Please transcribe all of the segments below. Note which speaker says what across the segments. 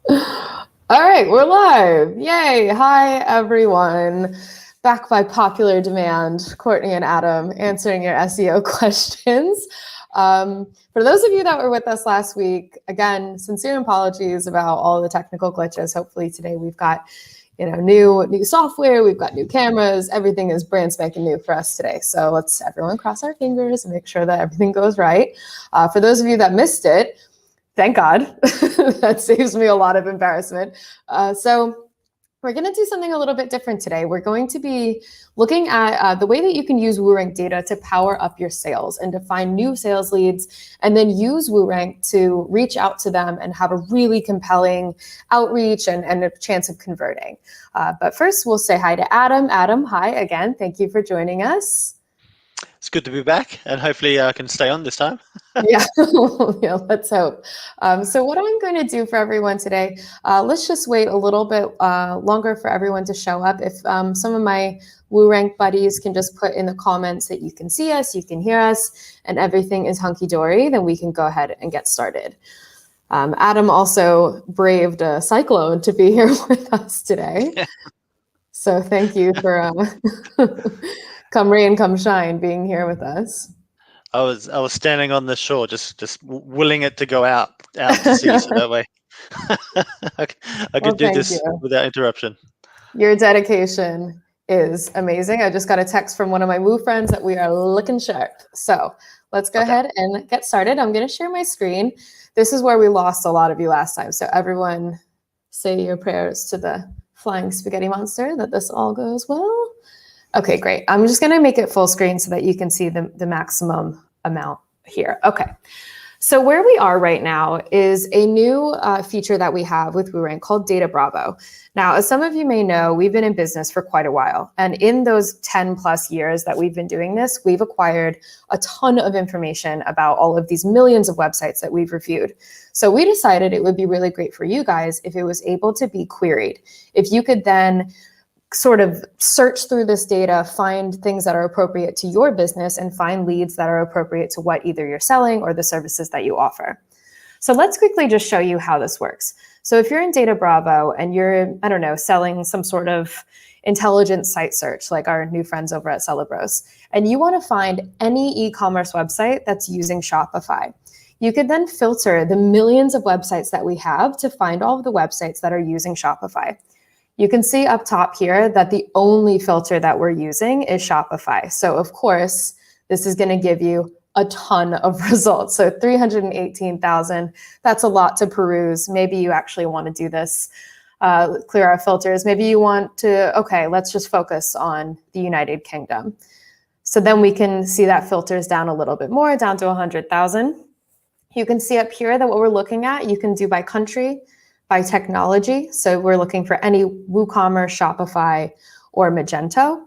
Speaker 1: All right, we're live. Yay. Hi, everyone. Back by popular demand, Courtney and Adam answering your SEO questions. For those of you that were with us last week, again, sincere apologies about all the technical glitches. Hopefully today we've got new software, we've got new cameras, everything is brand spanking new for us today. So let's everyone cross our fingers and make sure that everything goes right. For those of you that missed it, thank God. That saves me a lot of embarrassment. So we're going to do something a little bit different today. We're going to be looking at the way that you can use WooRank data to power up your sales and to find new sales leads, and then use WooRank to reach out to them and have a really compelling outreach and a chance of converting. But first, we'll say hi to Adam. Adam, hi again. Thank you for joining us.
Speaker 2: It's good to be back, and hopefully I can stay on this time.
Speaker 1: Yeah, yeah, let's hope. So what I'm going to do for everyone today, let's just wait a little bit longer for everyone to show up. If some of my WooRank buddies can just put in the comments that you can see us, you can hear us, and everything is hunky-dory, then we can go ahead and get started. Adam also braved a cyclone to be here with us today. So thank you for come rain, come shine, being here with us.
Speaker 2: I was standing on the shore, just willing it to go out to sea, so that way I could do this without interruption.
Speaker 1: Your dedication is amazing. I just got a text from one of my Woo friends that we are looking sharp. So let's go ahead and get started. I'm going to share my screen. This is where we lost a lot of you last time. So everyone say your prayers to the flying spaghetti monster that this all goes well. Okay, great. I'm just going to make it full screen so that you can see the maximum amount here. Okay. So where we are right now is a new feature that we have with WooRank called Databravo. Now, as some of you may know, we've been in business for quite a while. And in those 10 plus years that we've been doing this, we've acquired a ton of information about all of these millions of websites that we've reviewed. So we decided it would be really great for you guys if it was able to be queried. If you could then sort of search through this data, find things that are appropriate to your business, and find leads that are appropriate to what either you're selling or the services that you offer. So let's quickly just show you how this works. So if you're in Databravo and you're, I don't know, selling some sort of intelligent site search, like our new friends over at Celebros, and you want to find any e-commerce website that's using Shopify, you could then filter the millions of websites that we have to find all of the websites that are using Shopify. You can see up top here that the only filter that we're using is Shopify. So of course, this is going to give you a ton of results. So 318,000, that's a lot to peruse. Maybe you actually want to do this, clear our filters. Maybe you want to, okay, let's just focus on the United Kingdom. So then we can see that filters down a little bit more, down to 100,000. You can see up here that what we're looking at, you can do by country, by technology. So we're looking for any WooCommerce, Shopify, or Magento.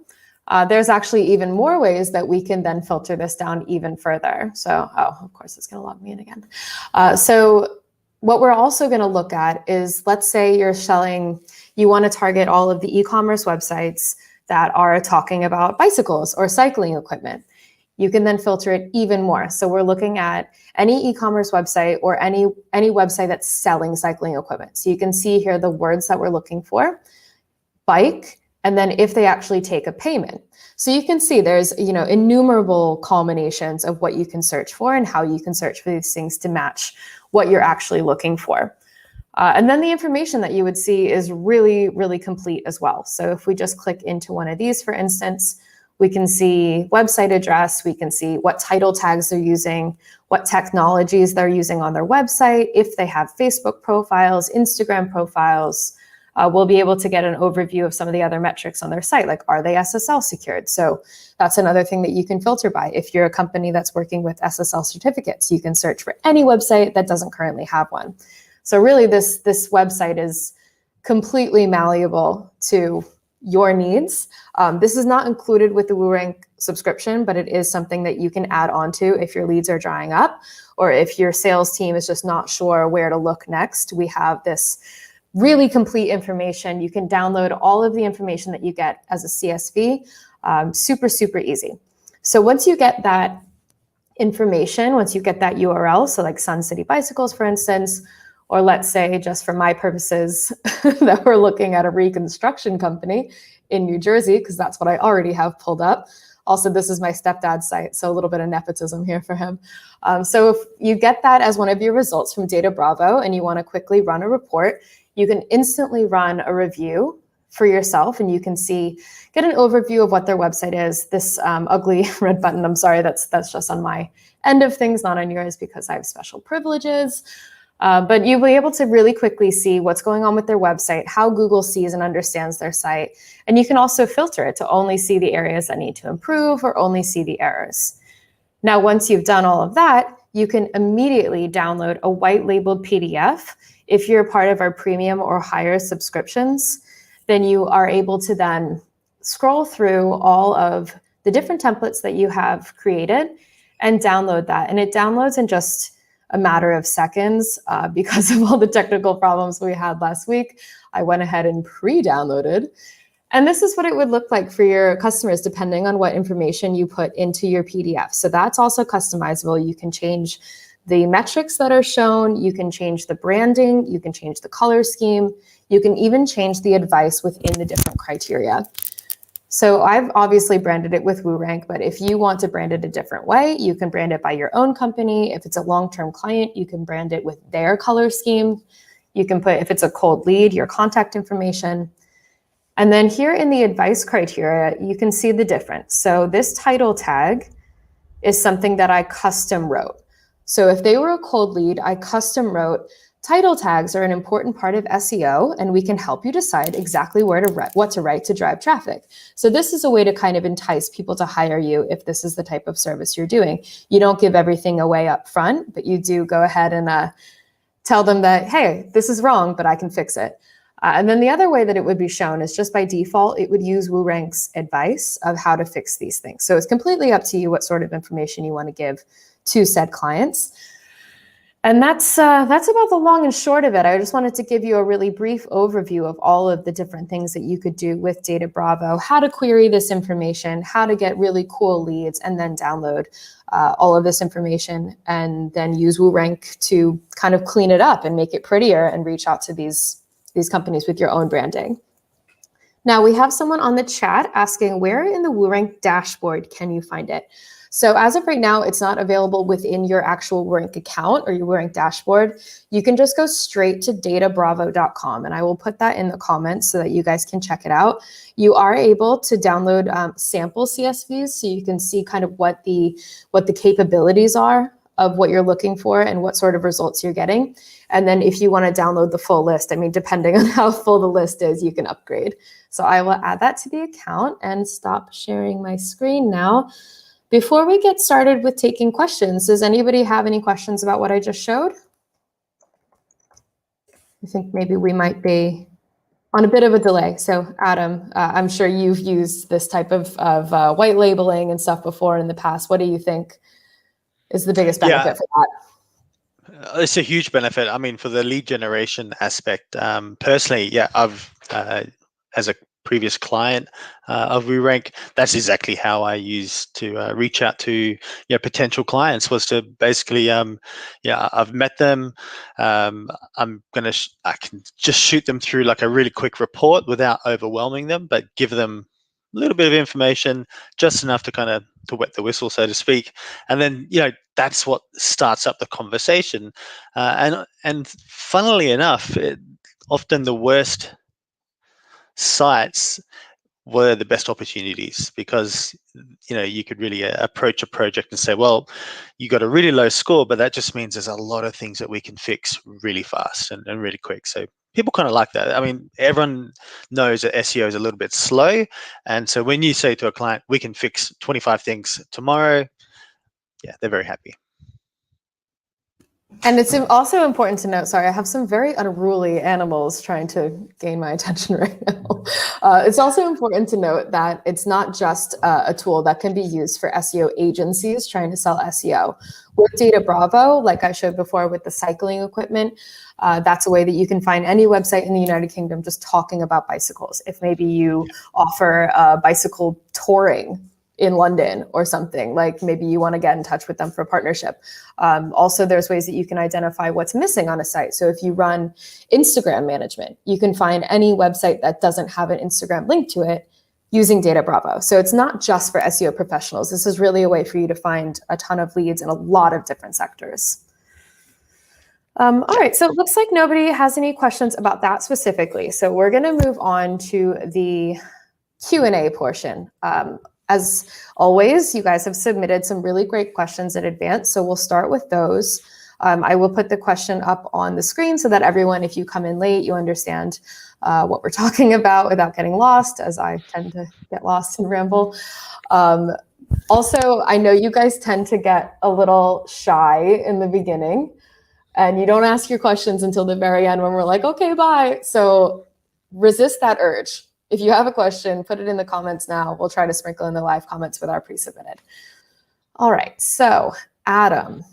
Speaker 1: There's actually even more ways that we can then filter this down even further. So, of course, it's going to log me in again. So what we're also going to look at is, let's say you're selling, you want to target all of the e-commerce websites that are talking about bicycles or cycling equipment. You can then filter it even more. So we're looking at any e-commerce website or any website that's selling cycling equipment. So you can see here the words that we're looking for, bike, and then if they actually take a payment. So you can see there's, innumerable combinations of what you can search for and how you can search for these things to match what you're actually looking for. And then the information that you would see is really, really complete as well. So if we just click into one of these, for instance, we can see website address, we can see what title tags they're using, what technologies they're using on their website, if they have Facebook profiles, Instagram profiles. We'll be able to get an overview of some of the other metrics on their site, like are they SSL secured? So that's another thing that you can filter by. If you're a company that's working with SSL certificates, you can search for any website that doesn't currently have one. So really this website is completely malleable to your needs. This is not included with the WooRank subscription, but it is something that you can add on to if your leads are drying up, or if your sales team is just not sure where to look next. We have this really complete information. You can download all of the information that you get as a CSV, super, super easy. So once you get that information, once you get that URL, so like Sun City Bicycles, for instance, Or let's say, just for my purposes, that we're looking at a reconstruction company in New Jersey, because that's what I already have pulled up. Also, this is my stepdad's site, so a little bit of nepotism here for him. So if you get that as one of your results from Databravo and you want to quickly run a report, you can instantly run a review for yourself, and you can get an overview of what their website is. This ugly red button, I'm sorry, that's just on my end of things, not on yours, because I have special privileges. But you'll be able to really quickly see what's going on with their website, how Google sees and understands their site. And you can also filter it to only see the areas that need to improve or only see the errors. Now, once you've done all of that, you can immediately download a white labeled PDF. If you're part of our premium or higher subscriptions, then you are able to then scroll through all of the different templates that you have created and download that. And it downloads in just a matter of seconds. Because of all the technical problems we had last week, I went ahead and pre-downloaded. And this is what it would look like for your customers, depending on what information you put into your PDF. So that's also customizable. You can change the metrics that are shown. You can change the branding. You can change the color scheme. You can even change the advice within the different criteria. So I've obviously branded it with WooRank, but if you want to brand it a different way, you can brand it by your own company. If it's a long-term client, you can brand it with their color scheme. You can put, if it's a cold lead, your contact information. And then here in the advice criteria, you can see the difference. So this title tag is something that I custom wrote. So if they were a cold lead, I custom wrote, title tags are an important part of SEO, and we can help you decide exactly what to write to drive traffic. So this is a way to kind of entice people to hire you if this is the type of service you're doing. You don't give everything away up front, but you do go ahead and tell them that, hey, this is wrong, but I can fix it. And then the other way that it would be shown is just by default, it would use WooRank's advice of how to fix these things. So it's completely up to you what sort of information you want to give to said clients. And that's about the long and short of it. I just wanted to give you a really brief overview of all of the different things that you could do with Databravo, how to query this information, how to get really cool leads, and then download all of this information, and then use WooRank to kind of clean it up and make it prettier and reach out to these companies with your own branding. Now, we have someone on the chat asking, where in the WooRank dashboard can you find it? So as of right now, it's not available within your actual WooRank account or your WooRank dashboard. You can just go straight to databravo.com, and I will put that in the comments so that you guys can check it out. You are able to download sample CSVs, so you can see kind of what the capabilities are of what you're looking for and what sort of results you're getting. And then if you want to download the full list, I mean, depending on how full the list is, you can upgrade. So I will add that to the account and stop sharing my screen now. Before we get started with taking questions, does anybody have any questions about what I just showed? I think maybe we might be on a bit of a delay. So Adam, I'm sure you've used this type of white labeling and stuff before in the past. What do you think is the biggest benefit for that?
Speaker 2: It's a huge benefit. I mean, for the lead generation aspect, personally, yeah, I've, as a previous client of WooRank, that's exactly how I used to reach out to potential clients, was to basically I've met them, I can just shoot them through like a really quick report without overwhelming them, but give them a little bit of information, just enough to kind of to wet the whistle, so to speak. And then that's what starts up the conversation, and funnily enough, often the worst sites were the best opportunities, because you could really approach a project and say, well, you got a really low score, but that just means there's a lot of things that we can fix really fast and really quick. So people kind of like that. I mean, everyone knows that SEO is a little bit slow, and so when you say to a client, we can fix 25 things tomorrow, yeah, they're very happy.
Speaker 1: And it's also important to note, sorry, I have some very unruly animals trying to gain my attention right now. It's also important to note that it's not just a tool that can be used for SEO agencies trying to sell SEO. With Databravo, like I showed before with the cycling equipment, that's a way that you can find any website in the United Kingdom just talking about bicycles. If maybe you offer bicycle touring in London or something, like maybe you want to get in touch with them for a partnership. Also, there's ways that you can identify what's missing on a site. So if you run Instagram management, you can find any website that doesn't have an Instagram link to it using Databravo. So it's not just for SEO professionals. This is really a way for you to find a ton of leads in a lot of different sectors. All right, so it looks like nobody has any questions about that specifically. So we're going to move on to the Q&A portion. As always, you guys have submitted some really great questions in advance, so we'll start with those. I will put the question up on the screen so that everyone, if you come in late, you understand what we're talking about without getting lost, as I tend to get lost and ramble. Also, I know you guys tend to get a little shy in the beginning, and you don't ask your questions until the very end when we're like, okay, bye. So resist that urge. If you have a question, put it in the comments now. We'll try to sprinkle in the live comments with our pre-submitted. All right, so Adam,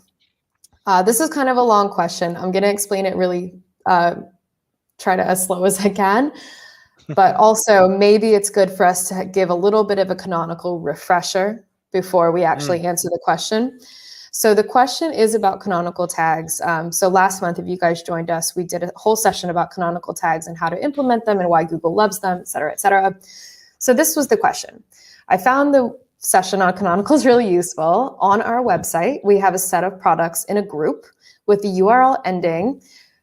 Speaker 1: this is kind of a long question. I'm gonna explain it really, try to as slow as I can, but also maybe it's good for us to give a little bit of a canonical refresher before we actually answer the question. So the question is about canonical tags. So last month, if you guys joined us, we did a whole session about canonical tags and how to implement them and why Google loves them, et cetera, et cetera. So this was the question. I found the session on canonicals really useful. On our website, we have a set of products in a group with the URL ending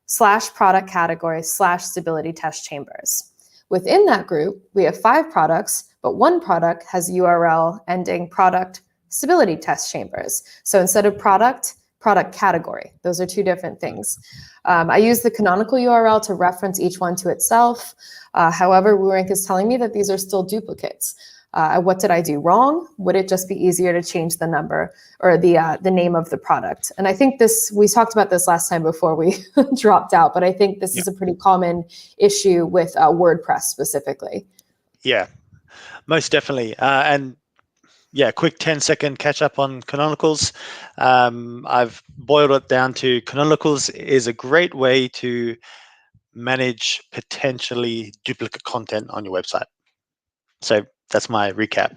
Speaker 1: /product category /stability test chambers. Within that group, we have 5 products, but one product has URL ending product stability test chambers. So instead of product category. Those are 2 different things. I use the canonical URL to reference each one to itself. However, WooRank is telling me that these are still duplicates. What did I do wrong? Would it just be easier to change the number or the name of the product? And I think we talked about this last time before we dropped out, but I think this is a pretty common issue with WordPress specifically.
Speaker 2: Yeah, most definitely. And yeah, quick 10-second catch up on canonicals. I've boiled it down to canonicals is a great way to manage potentially duplicate content on your website. So that's my recap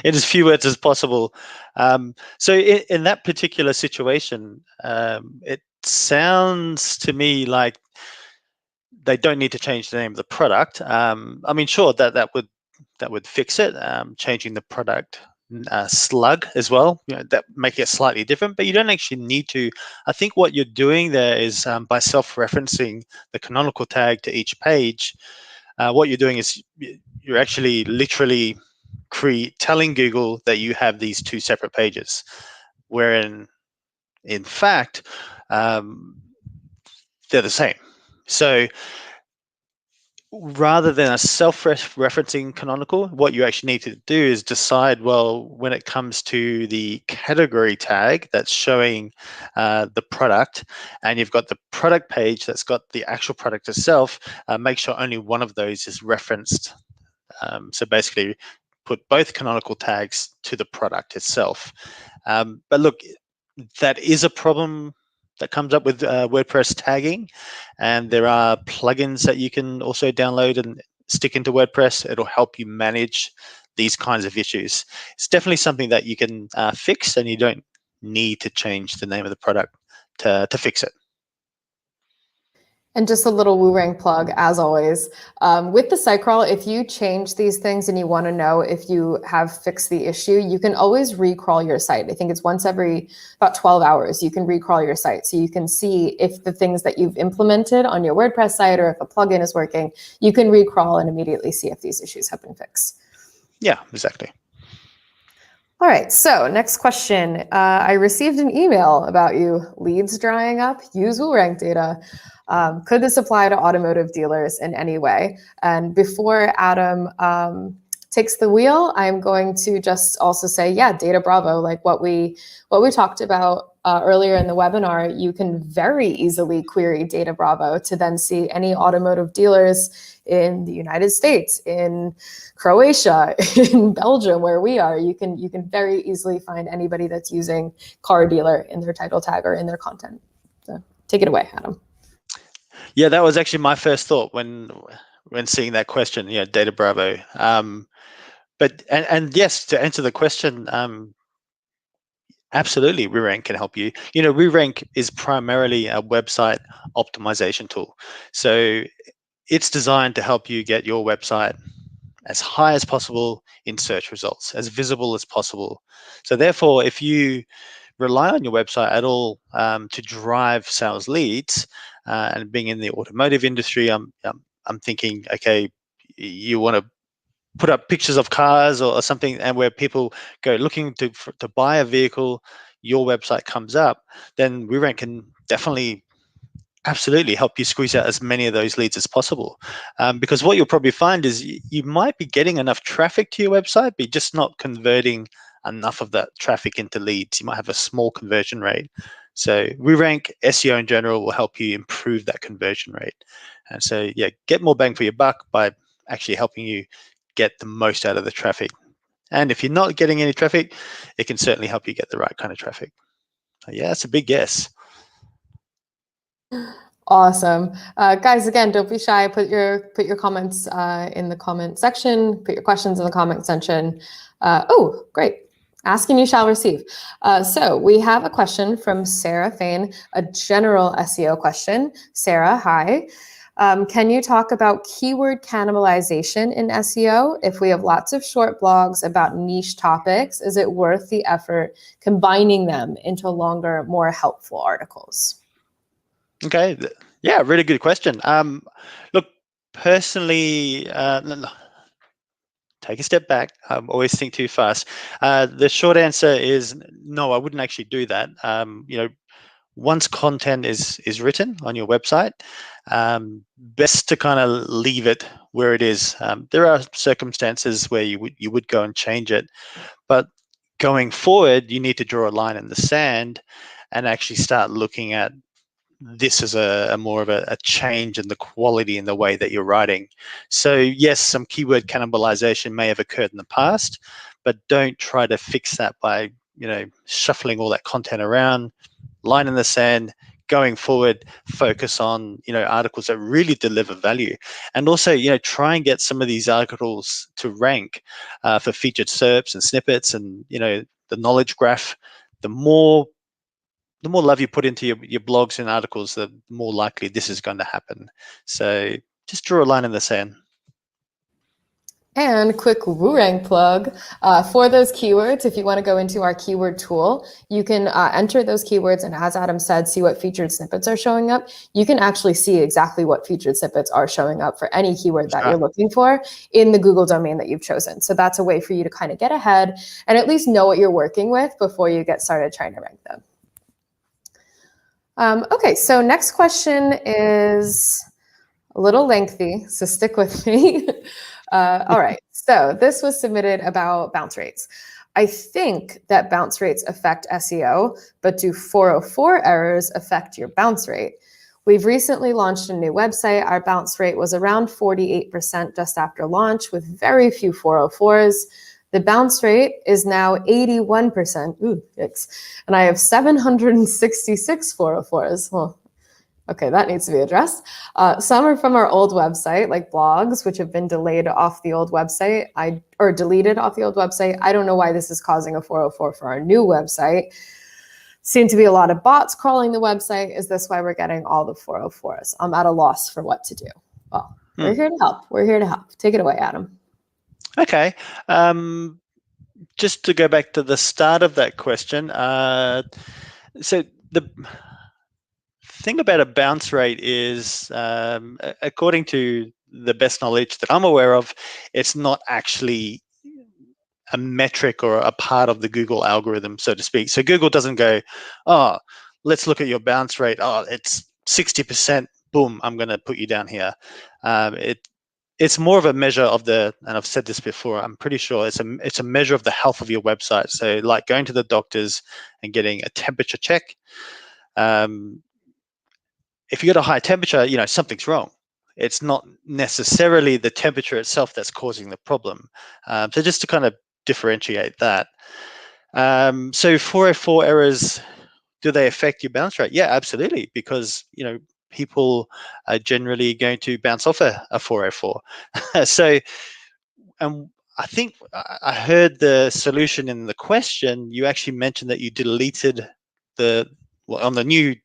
Speaker 2: in as few words as possible. So in that particular situation, it sounds to me like they don't need to change the name of the product. I mean, sure, that would fix it. Changing the product slug as well, that make it slightly different, but you don't actually need to. I think what you're doing there is by self-referencing the canonical tag to each page, what you're doing is you're actually literally telling Google that you have these 2 separate pages, wherein in fact they're the same. So rather than a self-referencing canonical, what you actually need to do is decide, well, when it comes to the category tag that's showing the product, and you've got the product page that's got the actual product itself, make sure only one of those is referenced. So basically, put both canonical tags to the product itself. But look, that is a problem that comes up with WordPress tagging, and there are plugins that you can also download and stick into WordPress. It'll help you manage these kinds of issues. It's definitely something that you can fix, and you don't need to change the name of the product to fix it.
Speaker 1: And just a little WooRank plug, as always. With the site crawl, if you change these things and you want to know if you have fixed the issue, you can always recrawl your site. I think it's once every about 12 hours, you can recrawl your site. So you can see if the things that you've implemented on your WordPress site or if a plugin is working, you can recrawl and immediately see if these issues have been fixed. Yeah,
Speaker 2: exactly.
Speaker 1: All right, so next question. I received an email about you. Leads drying up, use WooRank data. Could this apply to automotive dealers in any way? And before Adam takes the wheel, I'm going to just also say, yeah, Databravo, like what we talked about earlier in the webinar, you can very easily query Databravo to then see any automotive dealers in the United States, in Croatia, in Belgium, where we are. You can very easily find anybody that's using car dealer in their title tag or in their content. So take it away, Adam.
Speaker 2: Yeah, that was actually my first thought when seeing that question. Databravo. But and yes, to answer the question, absolutely, WooRank can help you. WooRank is primarily a website optimization tool. So it's designed to help you get your website as high as possible in search results, as visible as possible. So therefore, if you rely on your website at all to drive sales leads, and being in the automotive industry, I'm thinking, okay, you want to put up pictures of cars or something, and where people go looking to buy a vehicle, your website comes up, then WooRank can definitely absolutely help you squeeze out as many of those leads as possible. Because what you'll probably find is you might be getting enough traffic to your website, but just not converting enough of that traffic into leads. You might have a small conversion rate. So WooRank SEO in general will help you improve that conversion rate. And so, yeah, get more bang for your buck by actually helping you get the most out of the traffic. And if you're not getting any traffic, it can certainly help you get the right kind of traffic. So yeah, that's a big yes.
Speaker 1: Awesome. Guys, again, don't be shy. Put your comments in the comment section. Put your questions in the comment section. Oh, great. Ask and you shall receive. So we have a question from Sarah Fain, a general SEO question. Sarah, hi. Can you talk about keyword cannibalization in SEO? If we have lots of short blogs about niche topics, is it worth the effort combining them into longer, more helpful articles?
Speaker 2: Okay, yeah, really good question. Look, personally, take a step back. Always think too fast. The short answer is no. I wouldn't actually do that. Once content is written on your website, best to kind of leave it where it is. There are circumstances where you would go and change it, but going forward, you need to draw a line in the sand and actually start looking at this is a more of a change in the quality in the way that you're writing. So yes, some keyword cannibalization may have occurred in the past, but don't try to fix that by shuffling all that content around. Line in the sand. Going forward, focus on articles that really deliver value, and also try and get some of these articles to rank for featured SERPs and snippets, and the knowledge graph. The more love you put into your blogs and articles, the more likely this is going to happen. So just draw a line in the sand.
Speaker 1: And quick WooRank plug for those keywords. If you want to go into our keyword tool, you can enter those keywords, and as Adam said, see what featured snippets are showing up. You can actually see exactly what featured snippets are showing up for any keyword that you're looking for in the Google domain that you've chosen. So that's a way for you to kind of get ahead and at least know what you're working with before you get started trying to rank them. Okay, so next question is a little lengthy, so stick with me. All right, so this was submitted about bounce rates. I think that bounce rates affect SEO, but do 404 errors affect your bounce rate? We've recently launched a new website. Our bounce rate was around 48% just after launch with very few 404s. The bounce rate is now 81%. Ooh, yikes. And I have 766 404s. Well, okay, that needs to be addressed. Some are from our old website, like blogs, which have been delayed off the old website, or deleted off the old website. I don't know why this is causing a 404 for our new website. Seem to be a lot of bots crawling the website. Is this why we're getting all the 404s? I'm at a loss for what to do. Well, we're here to help. We're here to help. Take it away, Adam.
Speaker 2: Okay. Just to go back to the start of that question, so the thing about a bounce rate is, according to the best knowledge that I'm aware of, it's not actually a metric or a part of the Google algorithm, so to speak. So Google doesn't go, oh, let's look at your bounce rate. Oh, it's 60%. Boom, I'm going to put you down here. It's more of a measure of and I've said this before, I'm pretty sure it's a measure of the health of your website. So like going to the doctors and getting a temperature check. If you got a high temperature, something's wrong. It's not necessarily the temperature itself that's causing the problem. So just to kind of differentiate that. So 404 errors, do they affect your bounce rate? Yeah, absolutely, because people are generally going to bounce off a 404. So, and I think I heard the solution in the question. You actually mentioned that you deleted on the new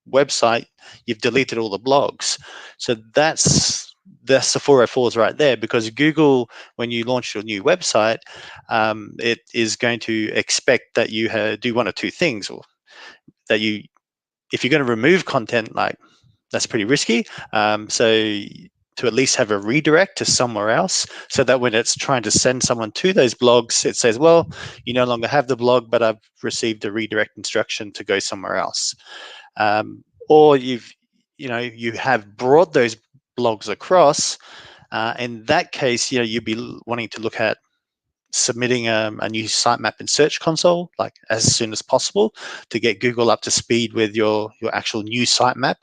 Speaker 2: website, you've deleted all the blogs. So that's the 404s right there, because Google, when you launch your new website, it is going to expect that you do one or two things, or that if you're going to remove content, like, that's pretty risky. So to at least have a redirect to somewhere else, so that when it's trying to send someone to those blogs, it says, well, you no longer have the blog, but I've received a redirect instruction to go somewhere else. Or you have brought those blogs across. In that case, you'd be wanting to look at submitting a new sitemap in Search Console, like, as soon as possible, to get Google up to speed with your actual new sitemap.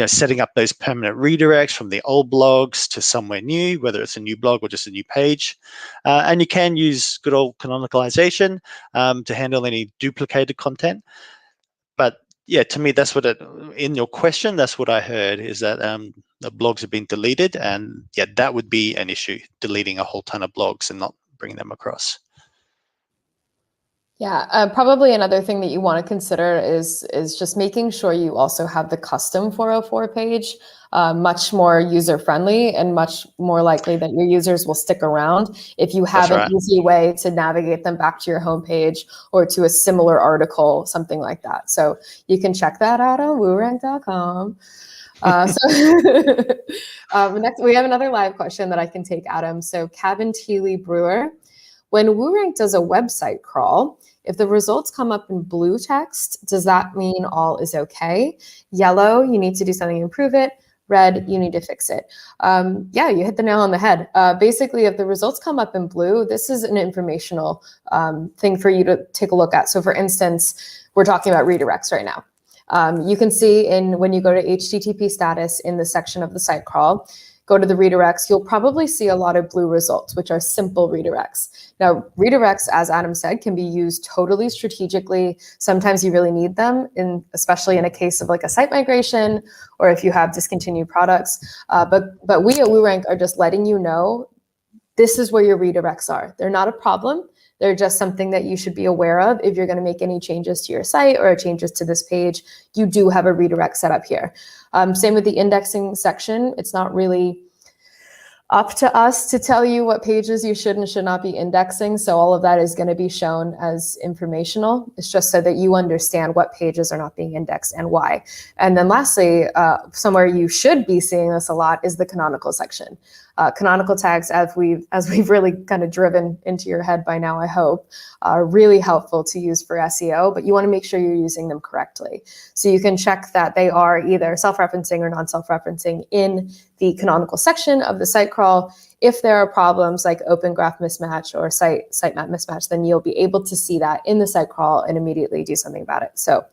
Speaker 2: Setting up those permanent redirects from the old blogs to somewhere new, whether it's a new blog or just a new page. And you can use good old canonicalization to handle any duplicated content. But yeah, to me, that's in your question, that's what I heard, is that the blogs have been deleted, and yeah, that would be an issue, deleting a whole ton of blogs and not bringing them across.
Speaker 1: Yeah, probably another thing that you want to consider is just making sure you also have the custom 404 page, much more user-friendly and much more likely that your users will stick around if you have an easy way to navigate them back to your homepage or to a similar article, something like that. So you can check that out on WooRank.com. Next, we have another live question that I can take, Adam. So Cabin Teely Brewer, when WooRank does a website crawl, if the results come up in blue text, does that mean all is okay? Yellow, you need to do something to improve it. Red, you need to fix it. Yeah, you hit the nail on the head. Basically, if the results come up in blue, this is an informational thing for you to take a look at. So for instance, we're talking about redirects right now. You can see when you go to HTTP status in the section of the site crawl, go to the redirects, you'll probably see a lot of blue results, which are simple redirects. Now, redirects, as Adam said, can be used totally strategically. Sometimes you really need them, especially in a case of like a site migration or if you have discontinued products. But we at WooRank are just letting you know this is where your redirects are. They're not a problem. They're just something that you should be aware of if you're going to make any changes to your site or changes to this page. You do have a redirect set up here. Same with the indexing section. It's not really up to us to tell you what pages you should and should not be indexing. So all of that is going to be shown as informational. It's just so that you understand what pages are not being indexed and why. And then lastly, somewhere you should be seeing this a lot is the canonical section. Canonical tags, as we've really kind of driven into your head by now, I hope, are really helpful to use for SEO, but you want to make sure you're using them correctly. So you can check that they are either self-referencing or non-self-referencing in the canonical section of the site crawl. If there are problems like open graph mismatch or sitemap mismatch, then you'll be able to see that in the site crawl and immediately do something about it. So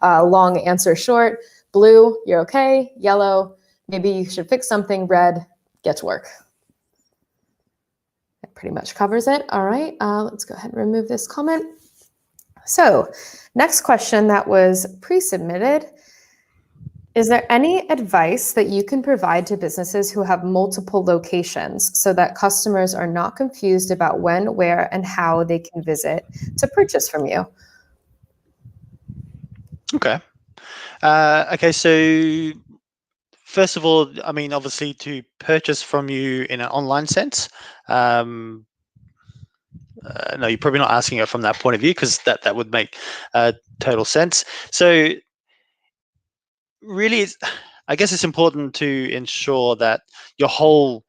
Speaker 1: long answer short, blue, you're okay. Yellow, maybe you should fix something. Red, get to work. That pretty much covers it. All right, let's go ahead and remove this comment. So next question that was pre-submitted. Is there any advice that you can provide to businesses who have multiple locations so that customers are not confused about when, where, and how they can visit to purchase from you?
Speaker 2: Okay. Okay, so first of all, I mean, obviously, to purchase from you in an online sense, no, you're probably not asking it from that point of view, because that would make total sense. So really, I guess it's important to ensure that your whole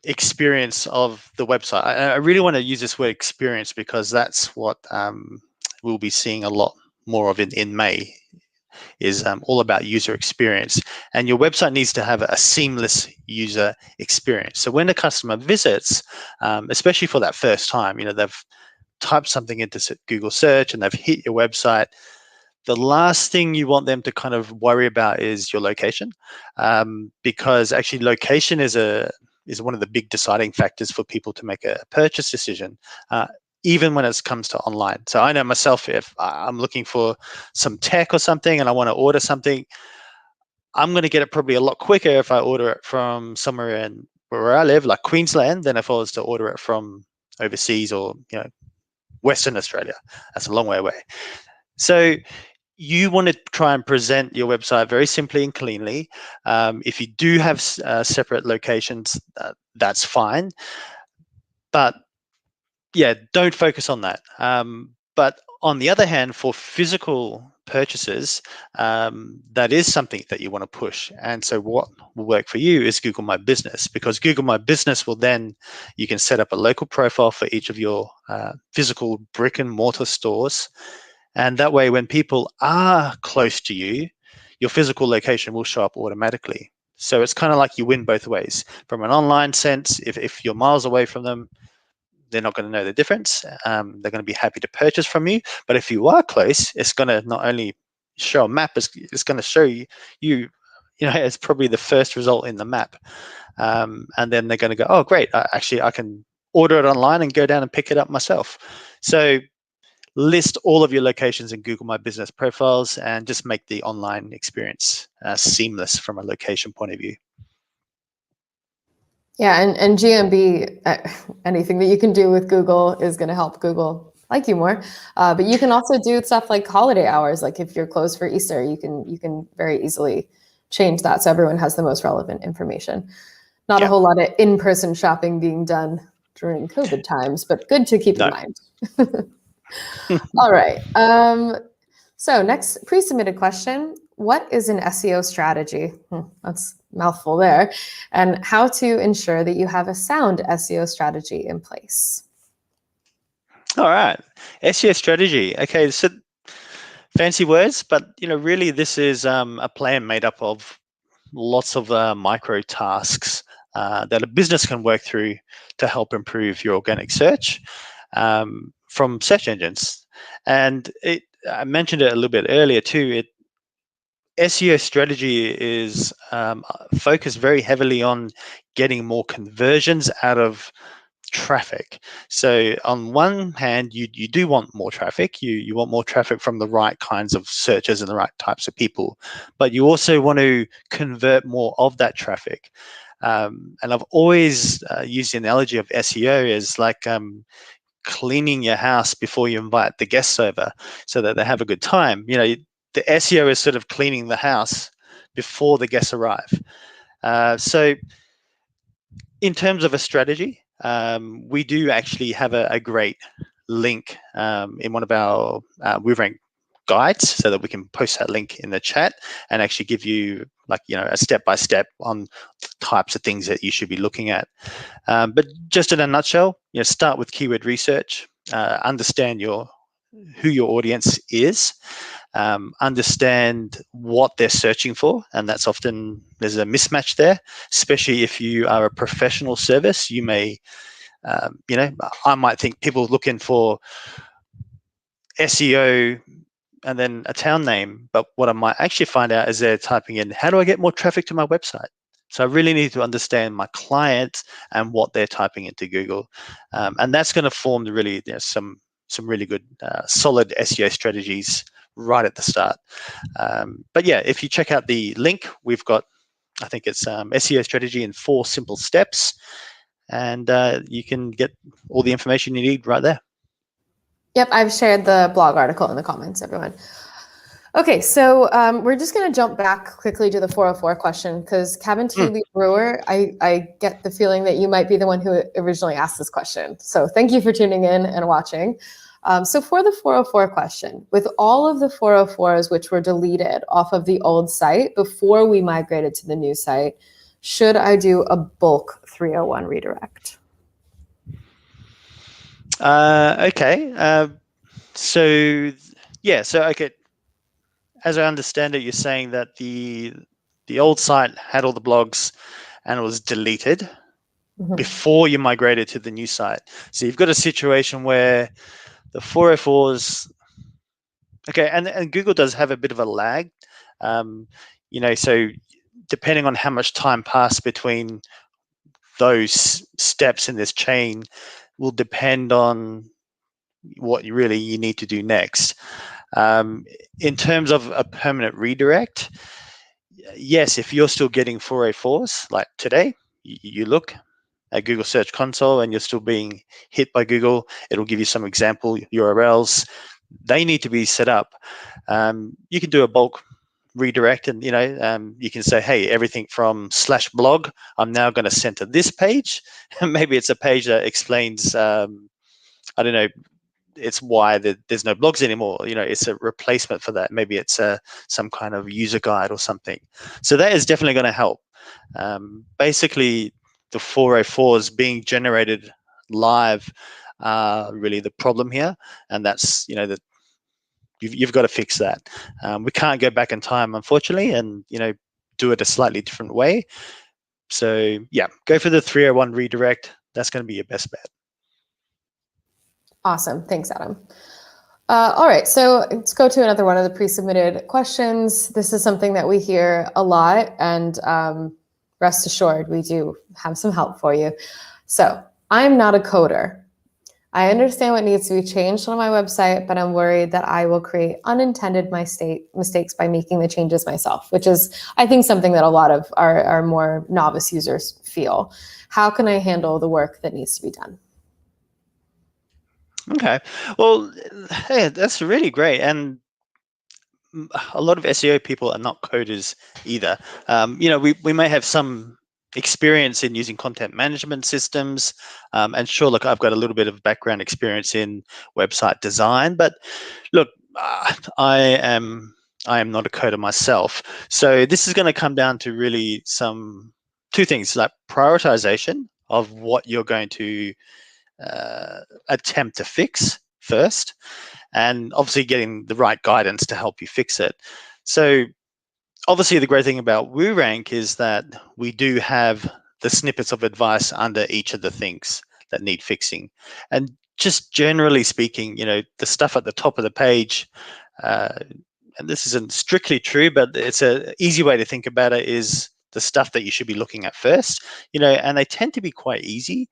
Speaker 2: experience of the website, I really want to use this word experience, because that's what we'll be seeing a lot more of in May, is all about user experience. And your website needs to have a seamless user experience. So when a customer visits, especially for that first time, they've typed something into Google search and they've hit your website, the last thing you want them to kind of worry about is your location, because actually location is one of the big deciding factors for people to make a purchase decision, even when it comes to online. So I know myself, if I'm looking for some tech or something and I want to order something, I'm going to get it probably a lot quicker if I order it from somewhere in where I live, like Queensland, than if I was to order it from overseas or Western Australia. That's a long way away. So you want to try and present your website very simply and cleanly. If you do have separate locations, that's fine. But yeah, don't focus on that. But on the other hand, for physical purchases, that is something that you want to push. And so what will work for you is Google My Business, because Google My Business will then, you can set up a local profile for each of your physical brick and mortar stores. And that way, when people are close to you, your physical location will show up automatically. So it's kind of like you win both ways. From an online sense, if you're miles away from them, they're not going to know the difference. They're going to be happy to purchase from you. But if you are close, it's going to not only show a map, it's going to show you it's probably the first result in the map. And then they're going to go, oh, great, actually, I can order it online and go down and pick it up myself. So list all of your locations in Google My Business profiles and just make the online experience seamless from a location point of view.
Speaker 1: Yeah, and GMB, anything that you can do with Google is going to help Google like you more. But you can also do stuff like holiday hours. Like if you're closed for Easter, you can very easily change that so everyone has the most relevant information. Not a whole lot of in-person shopping being done during COVID times, but good to keep in mind. All right. So next pre-submitted question. What is an SEO strategy? That's a mouthful there. And how to ensure that you have a sound SEO strategy in place.
Speaker 2: All right. SEO strategy. Okay, so fancy words, but really this is a plan made up of lots of micro tasks that a business can work through to help improve your organic search from search engines. And I mentioned it a little bit earlier too. SEO strategy is focused very heavily on getting more conversions out of traffic. So on one hand, you do want more traffic. You want more traffic from the right kinds of searches and the right types of people, but you also want to convert more of that traffic. And I've always used the analogy of SEO as like cleaning your house before you invite the guests over so that they have a good time. The SEO is sort of cleaning the house before the guests arrive. So in terms of a strategy, we do actually have a great link in one of our WooRank guides so that we can post that link in the chat and actually give you a step-by-step on types of things that you should be looking at. But just in a nutshell, start with keyword research, understand who your audience is, understand what they're searching for, and that's often there's a mismatch there, especially if you are a professional service. You may I might think people looking for SEO and then a town name, but what I might actually find out is they're typing in, how do I get more traffic to my website? So I really need to understand my client and what they're typing into Google, and that's going to form some really good solid SEO strategies right at the start. But yeah, if you check out the link, we've got, I think it's SEO strategy in 4 simple steps, and you can get all the information you need right there.
Speaker 1: Yep, I've shared the blog article in the comments, everyone. Okay, so we're just going to jump back quickly to the 404 question because Cabin Tea Leaf Brewer, I get the feeling that you might be the one who originally asked this question. So thank you for tuning in and watching. So for the 404 question, with all of the 404s which were deleted off of the old site before we migrated to the new site, should I do a bulk 301 redirect?
Speaker 2: Okay. So okay. As I understand it, you're saying that the old site had all the blogs and it was deleted before you migrated to the new site. So you've got a situation where the 404s, okay, and Google does have a bit of a lag, so depending on how much time passed between those steps in this chain will depend on what you need to do next. In terms of a permanent redirect, yes, if you're still getting 404s like today, you look at Google Search Console and you're still being hit by Google, it'll give you some example URLs. They need to be set up. You can do a bulk redirect, and you can say, hey, everything from /blog, I'm now going to send to this page. Maybe it's a page that explains, I don't know, it's why there's no blogs anymore. It's a replacement for that. Maybe it's some kind of user guide or something. So that is definitely going to help. Basically, the 404s being generated live are really the problem here, and that's that you've got to fix that. We can't go back in time, unfortunately, and do it a slightly different way. So yeah, go for the 301 redirect. That's going to be your best bet.
Speaker 1: Awesome. Thanks, Adam. All right, so let's go to another one of the pre-submitted questions. This is something that we hear a lot, and rest assured, we do have some help for you. So, I'm not a coder. I understand what needs to be changed on my website, but I'm worried that I will create unintended mistakes by making the changes myself, which is, I think, something that a lot of our more novice users feel. How can I handle the work that needs to be done?
Speaker 2: Okay, well, hey, that's really great. And a lot of SEO people are not coders either. We may have some experience in using content management systems, and sure, look, I've got a little bit of background experience in website design, but look, I am not a coder myself. So this is going to come down to really two things, like prioritization of what you're going to attempt to fix first, and obviously getting the right guidance to help you fix it. So obviously the great thing about WooRank is that we do have the snippets of advice under each of the things that need fixing. And just generally speaking, the stuff at the top of the page, and this isn't strictly true, but it's an easy way to think about it, is the stuff that you should be looking at first, and they tend to be quite easy.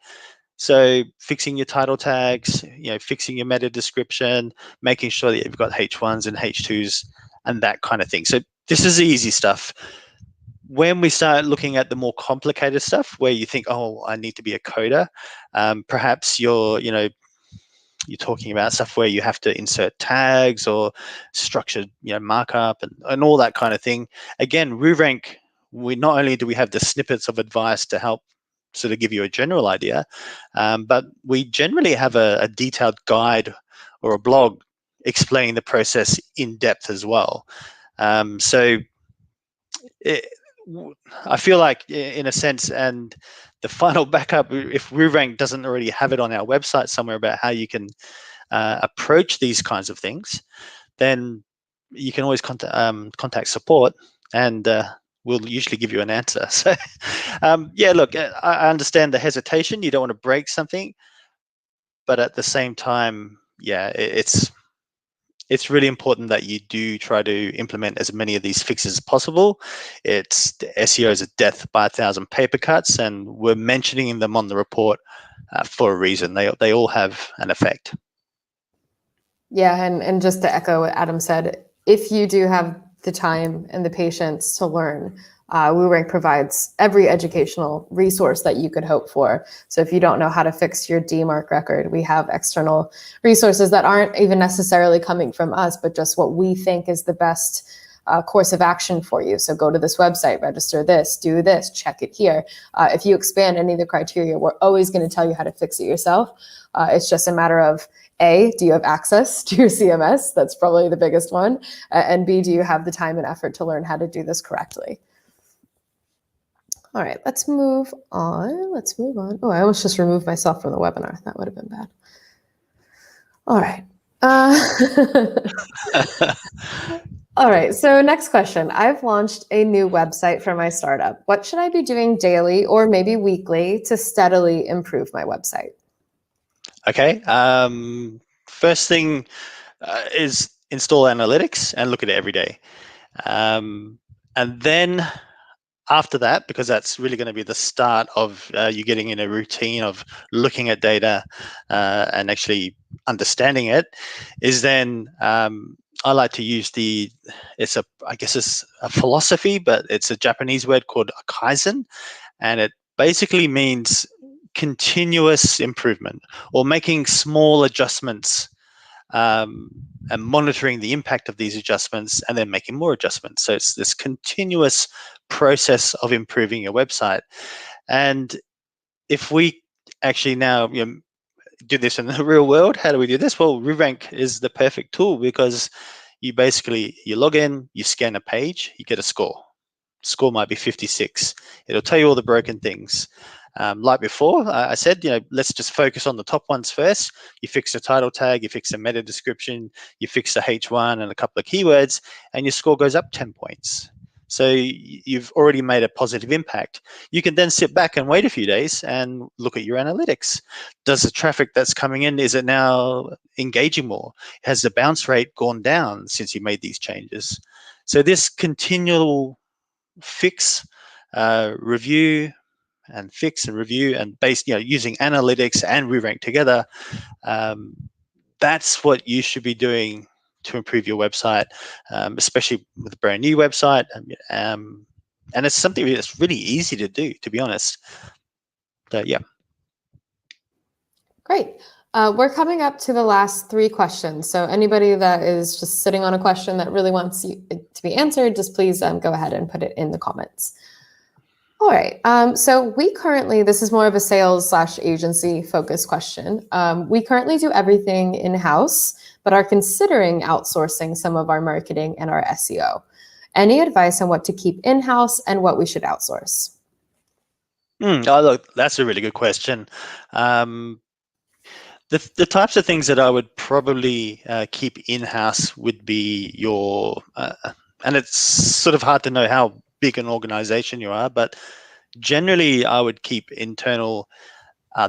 Speaker 2: So fixing your title tags, fixing your meta description, making sure that you've got H1s and H2s and that kind of thing. So this is the easy stuff. When we start looking at the more complicated stuff where you think, oh, I need to be a coder, perhaps you're talking about stuff where you have to insert tags or structured markup and all that kind of thing. Again, WooRank, not only do we have the snippets of advice to help sort of give you a general idea, but we generally have a detailed guide or a blog explaining the process in depth as well. So I feel like, in a sense, and the final backup, if WooRank doesn't already have it on our website somewhere about how you can approach these kinds of things, then you can always contact support, and we'll usually give you an answer. So yeah, look, I understand the hesitation. You don't want to break something, but at the same time, yeah, it's really important that you do try to implement as many of these fixes as possible. SEO is a death by 1,000 paper cuts, and we're mentioning them on the report for a reason. They all have an effect.
Speaker 1: Yeah, and just to echo what Adam said, if you do have the time and the patience to learn, WooRank provides every educational resource that you could hope for. So if you don't know how to fix your DMARC record, we have external resources that aren't even necessarily coming from us, but just what we think is the best course of action for you. So go to this website, register this, do this, check it here. If you expand any of the criteria, we're always going to tell you how to fix it yourself. It's just a matter of, A, do you have access to your CMS? That's probably the biggest one. And B, do you have the time and effort to learn how to do this correctly? All right, let's move on. Oh, I almost just removed myself from the webinar. That would have been bad. All right. All right, so next question. I've launched a new website for my startup. What should I be doing daily or maybe weekly to steadily improve my website?
Speaker 2: Okay. First thing is install analytics and look at it every day. And then after that, because that's really going to be the start of you getting in a routine of looking at data and actually understanding it, is then I like to use I guess it's a philosophy, but it's a Japanese word called Kaizen, and it basically means continuous improvement or making small adjustments, and monitoring the impact of these adjustments and then making more adjustments. So it's this continuous process of improving your website. And if we actually now do this in the real world, how do we do this? Well, WooRank is the perfect tool because you log in, you scan a page, you get a score. Score might be 56. It'll tell you all the broken things. Like before, I said, let's just focus on the top ones first. You fix the title tag, you fix the meta description, you fix the H1 and a couple of keywords, and your score goes up 10 points. So you've already made a positive impact. You can then sit back and wait a few days and look at your analytics. Does the traffic that's coming in, is it now engaging more? Has the bounce rate gone down since you made these changes? So this continual fix, review, and fix and review, and using analytics and WooRank together, that's what you should be doing to improve your website, especially with a brand new website. And it's something that's really easy to do, to be honest. So yeah.
Speaker 1: Great. We're coming up to the last 3 questions. So anybody that is just sitting on a question that really wants it to be answered, just please go ahead and put it in the comments. All right. So we currently, this is more of a sales/agency focused question. We currently do everything in-house, but are considering outsourcing some of our marketing and our SEO. Any advice on what to keep in-house and what we should outsource?
Speaker 2: Oh, look, that's a really good question. The types of things that I would probably keep in-house would be your, and it's sort of hard to know how big an organization you are, but generally I would keep internal,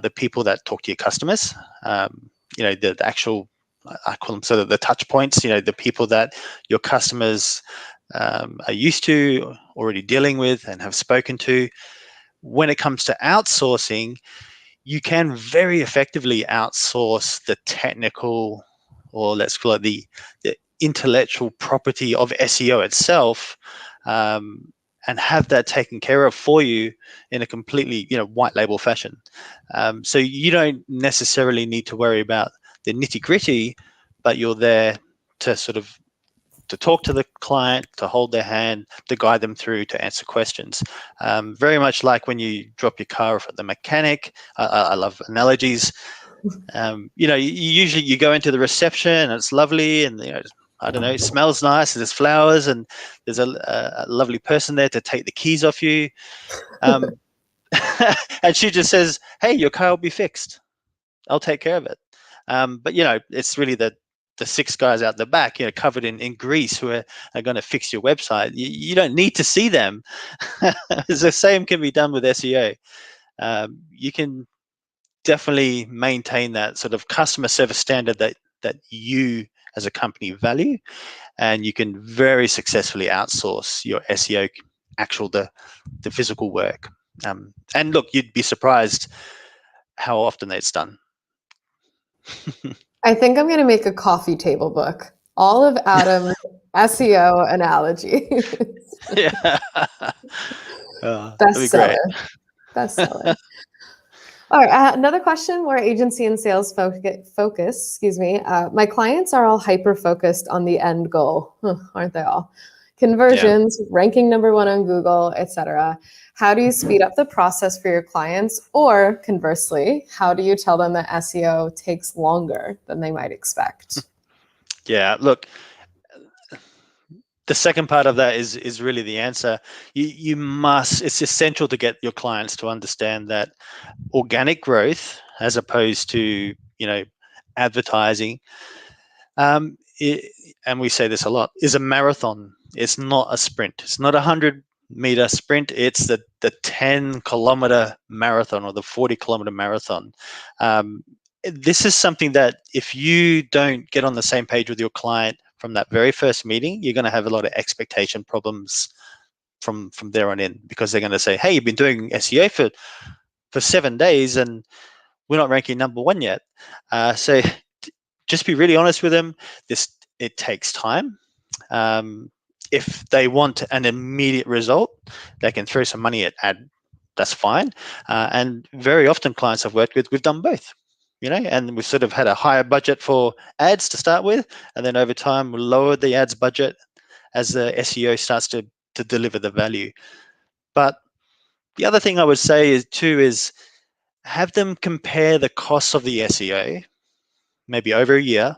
Speaker 2: the people that talk to your customers, the actual, I call them sort of the touch points, the people that your customers are used to, already dealing with and have spoken to. When it comes to outsourcing, you can very effectively outsource the technical, or let's call it the intellectual property of SEO itself, and have that taken care of for you in a completely, white label fashion. So you don't necessarily need to worry about the nitty gritty, but you're there to sort of to talk to the client, to hold their hand, to guide them through, to answer questions. Very much like when you drop your car off at the mechanic. I love analogies. Usually you go into the reception and it's lovely, and I don't know, it smells nice, and there's flowers, and there's a lovely person there to take the keys off you. And she just says, "Hey, your car will be fixed. I'll take care of it." But it's really the 6 guys out the back, covered in grease, who are going to fix your website. You don't need to see them. The same can be done with SEO. You can definitely maintain that sort of customer service standard that you as a company value, and you can very successfully outsource your SEO, the physical work. And look, you'd be surprised how often it's done.
Speaker 1: I think I'm going to make a coffee table book. All of Adam's SEO analogies.
Speaker 2: Yeah. That'd be great.
Speaker 1: Bestseller. All right, another question, more agency and sales focus, excuse me. My clients are all hyper-focused on the end goal, aren't they all? Conversions, ranking #1 on Google, etc. How do you speed up the process for your clients? Or conversely, how do you tell them that SEO takes longer than they might expect?
Speaker 2: Yeah, look, the second part of that is really the answer. You must, it's essential to get your clients to understand that organic growth, as opposed to, advertising, and we say this a lot, is a marathon. It's not a sprint. It's not a 100-meter sprint. It's the 10-kilometer marathon or the 40-kilometer marathon. This is something that if you don't get on the same page with your client from that very first meeting, you're going to have a lot of expectation problems from there on in, because they're going to say, "Hey, you've been doing SEO for 7 days and we're not ranking #1 yet." So just be really honest with them. It takes time. If they want an immediate result, they can throw some money at that's fine. And very often clients I've worked with, we've done both, and we've sort of had a higher budget for ads to start with, and then over time we'll lower the ads budget as the SEO starts to deliver the value. But the other thing I would say is have them compare the costs of the SEO, maybe over a year,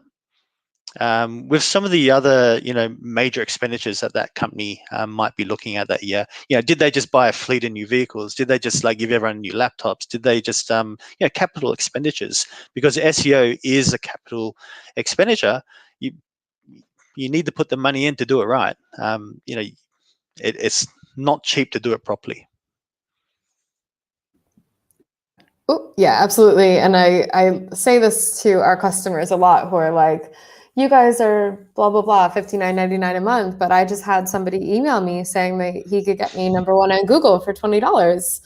Speaker 2: with some of the other, major expenditures that company might be looking at that year. Did they just buy a fleet of new vehicles? Did they just give everyone new laptops? Did they just, capital expenditures? Because SEO is a capital expenditure. You need to put the money in to do it right. It's not cheap to do it properly.
Speaker 1: Oh, yeah, absolutely. And I say this to our customers a lot who are like, you guys are blah, blah, blah, $59.99 a month. But I just had somebody email me saying that he could get me number one on Google for $20.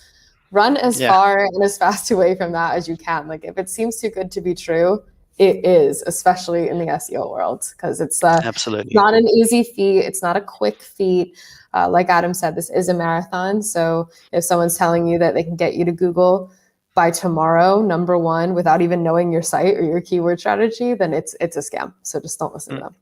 Speaker 1: Run as far and as fast away from that as you can. Like, if it seems too good to be true, it is, especially in the SEO world, because it's
Speaker 2: absolutely
Speaker 1: not an easy feat. It's not a quick feat. Like Adam said, this is a marathon. So if someone's telling you that they can get you to Google by tomorrow, number one, without even knowing your site or your keyword strategy, then it's a scam. So just don't listen to them.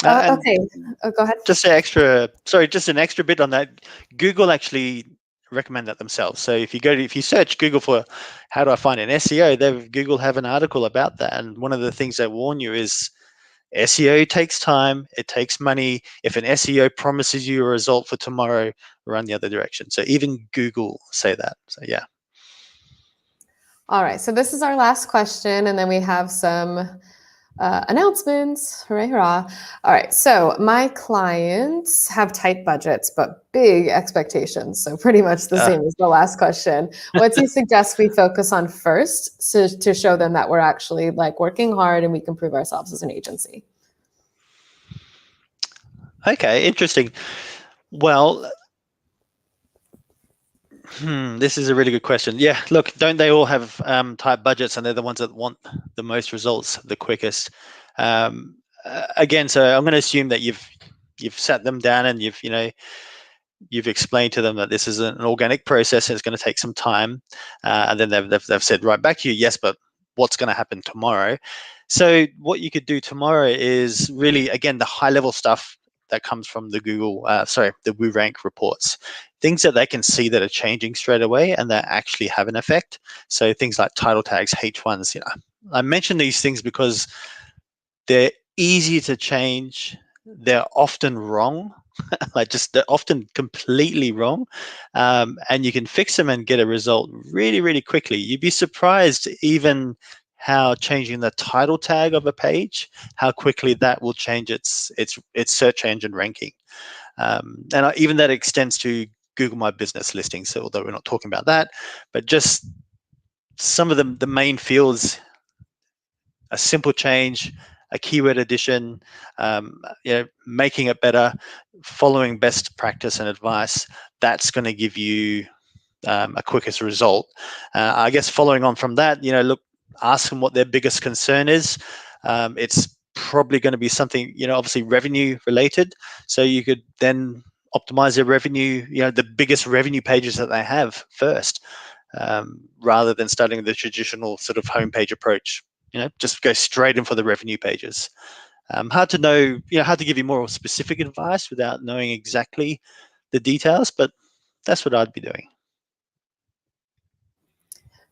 Speaker 1: Okay, go ahead.
Speaker 2: Just an extra bit on that. Google actually recommend that themselves. So if you search Google for how do I find an SEO, Google have an article about that. And one of the things they warn you is SEO takes time, it takes money. If an SEO promises you a result for tomorrow, run the other direction. So even Google say that. So yeah.
Speaker 1: All right, so this is our last question, and then we have some announcements. Hooray, hurrah. All right, so my clients have tight budgets, but big expectations. So pretty much the same as the last question. What do you suggest we focus on first to show them that we're actually working hard and we can prove ourselves as an agency?
Speaker 2: Okay, interesting. Well, this is a really good question. Yeah, look, don't they all have tight budgets, and they're the ones that want the most results the quickest? Again, so I'm going to assume that you've sat them down and you've explained to them that this is an organic process and it's going to take some time, and then they've said right back to you, yes, but what's going to happen tomorrow? So what you could do tomorrow is really, again, the high level stuff that comes from the the WooRank reports, things that they can see that are changing straight away and that actually have an effect. So things like title tags, H1s. I mention these things because they're easy to change. They're often wrong, they're often completely wrong, and you can fix them and get a result really, really quickly. You'd be surprised even how changing the title tag of a page, how quickly that will change its search engine ranking. And even that extends to Google My Business listings. So although we're not talking about that, but just some of the main fields, a simple change, a keyword addition, making it better, following best practice and advice, that's going to give you a quickest result. I guess following on from that, look, ask them what their biggest concern is. It's probably going to be something, obviously revenue related. So you could then optimize their revenue, the biggest revenue pages that they have first, rather than starting with the traditional sort of homepage approach. Just go straight in for the revenue pages. Hard to know, hard to give you more specific advice without knowing exactly the details, but that's what I'd be doing.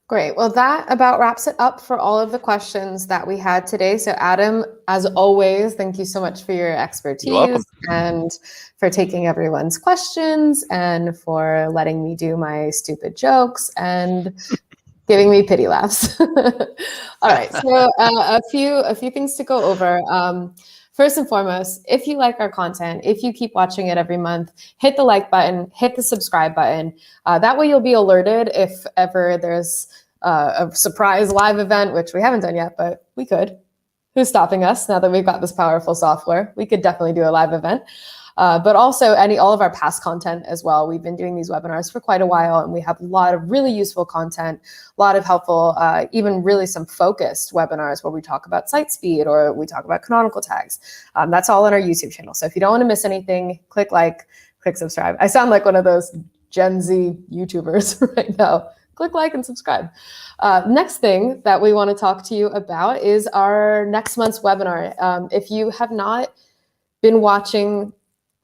Speaker 1: Great. Well, that about wraps it up for all of the questions that we had today. So Adam, as always, thank you so much for your expertise.
Speaker 2: You're welcome.
Speaker 1: And for taking everyone's questions and for letting me do my stupid jokes and giving me pity laughs. All right. So a few things to go over. First and foremost, if you like our content, if you keep watching it every month, hit the like button, hit the subscribe button. That way you'll be alerted if ever there's a surprise live event, which we haven't done yet, but we could. Who's stopping us now that we've got this powerful software? We could definitely do a live event. But also all of our past content as well. We've been doing these webinars for quite a while, and we have a lot of really useful content, a lot of helpful, even really some focused webinars where we talk about site speed or we talk about canonical tags. That's all on our YouTube channel. So if you don't want to miss anything, click like, click subscribe. I sound like one of those Gen Z YouTubers right now. Click like and subscribe. Next thing that we want to talk to you about is our next month's webinar. If you have not been watching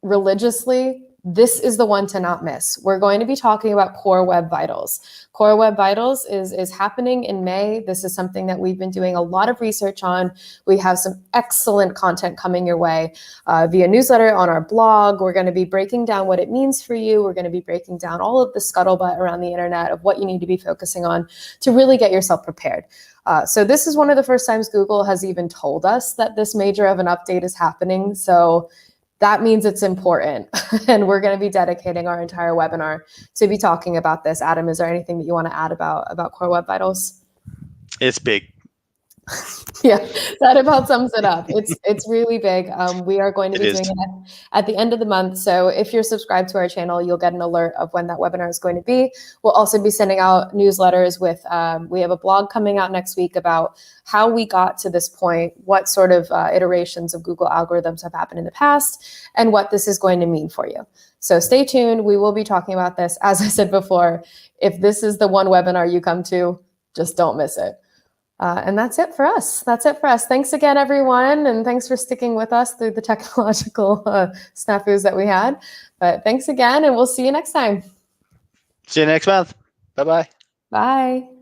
Speaker 1: religiously, this is the one to not miss. We're going to be talking about Core Web Vitals. Core Web Vitals is happening in May. This is something that we've been doing a lot of research on. We have some excellent content coming your way via newsletter on our blog. We're going to be breaking down what it means for you. We're going to be breaking down all of the scuttlebutt around the internet of what you need to be focusing on to really get yourself prepared. So this is one of the first times Google has even told us that this major of an update is happening. So that means it's important. And we're going to be dedicating our entire webinar to be talking about this. Adam, is there anything that you want to add about Core Web Vitals?
Speaker 2: It's big.
Speaker 1: Yeah, that about sums it up. It's really big. We are going to be doing it at the end of the month. So if you're subscribed to our channel, you'll get an alert of when that webinar is going to be. We'll also be sending out newsletters with, we have a blog coming out next week about how we got to this point, what sort of iterations of Google algorithms have happened in the past, and what this is going to mean for you. So stay tuned. We will be talking about this. As I said before, if this is the one webinar you come to, just don't miss it. And that's it for us. Thanks again, everyone. And thanks for sticking with us through the technological snafus that we had. But thanks again, and we'll see you next time.
Speaker 2: See you next month. Bye-bye.
Speaker 1: Bye.